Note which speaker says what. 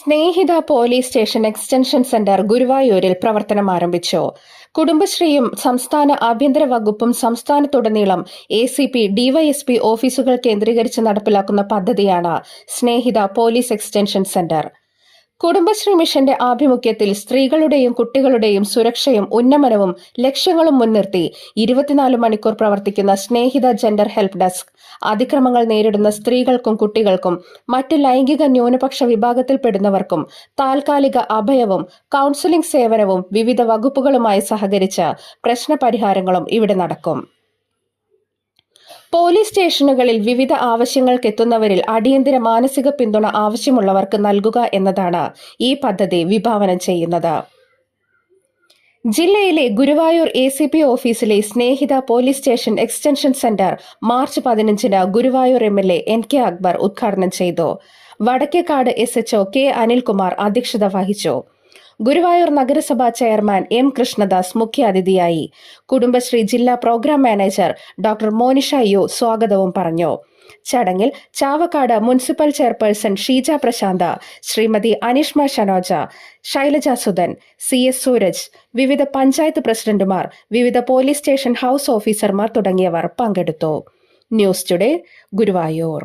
Speaker 1: സ്നേഹിത police station extension centre ഗുരുവായൂരിൽ പ്രവർത്തനം ആരംഭിച്ചു. കുടുംബശ്രീയും സംസ്ഥാന ആഭ്യന്തര വകുപ്പും സംസ്ഥാനത്തുടനീളം ACP, DYSP ഓഫീസുകൾ കേന്ദ്രീകരിച്ച് നടപ്പിലാക്കുന്ന പദ്ധതിയാണ് സ്നേഹിത പോലീസ് എക്സ്റ്റൻഷൻ സെന്റർ. കുടുംബശ്രീ മിഷന്റെ ആഭിമുഖ്യത്തിൽ സ്ത്രീകളുടെയും കുട്ടികളുടെയും സുരക്ഷയും ഉന്നമനവും ലക്ഷ്യങ്ങളും മുൻനിർത്തി 24 മണിക്കൂർ പ്രവർത്തിക്കുന്ന സ്നേഹിത ജെൻഡർ ഹെൽപ്പ് ഡെസ്ക് അതിക്രമങ്ങൾ നേരിടുന്ന സ്ത്രീകൾക്കും കുട്ടികൾക്കും മറ്റ് ലൈംഗിക ന്യൂനപക്ഷ വിഭാഗത്തിൽപ്പെടുന്നവർക്കും താൽക്കാലിക അഭയവും കൌൺസിലിംഗ് സേവനവും വിവിധ വകുപ്പുകളുമായി സഹകരിച്ച് പ്രശ്നപരിഹാരങ്ങളും ഇവിടെ നടക്കും. പോലീസ് സ്റ്റേഷനുകളിൽ വിവിധ ആവശ്യങ്ങൾക്കെത്തുന്നവരിൽ അടിയന്തര മാനസിക പിന്തുണ ആവശ്യമുള്ളവർക്ക് നൽകുക എന്നതാണ് ഈ പദ്ധതി വിഭാവനം ചെയ്യുന്നത്. ജില്ലയിലെ ഗുരുവായൂർ ACP ഓഫീസിലെ Snehitha police station extension centre March 15-ന് ഗുരുവായൂർ MLA NK അക്ബർ ഉദ്ഘാടനം ചെയ്തു. വടക്കേക്കാട് SHO K അനിൽകുമാർ അധ്യക്ഷത വഹിച്ചു. ഗുരുവായൂർ നഗരസഭാ ചെയർമാൻ M കൃഷ്ണദാസ് മുഖ്യാതിഥിയായി. കുടുംബശ്രീ ജില്ലാ programme manager doctor Monisha U സ്വാഗതവും പറഞ്ഞു. ചടങ്ങിൽ Chavakkad municipal chairperson Sheeja Prashantha, Shrimati Anishma Shanoja, Shailaja Sudhan, CS Sooraj, വിവിധ പഞ്ചായത്ത് പ്രസിഡന്റുമാർ, വിവിധ പോലീസ് സ്റ്റേഷൻ ഹൌസ് ഓഫീസർമാർ തുടങ്ങിയവർ പങ്കെടുത്തു. News today, Guruvayur.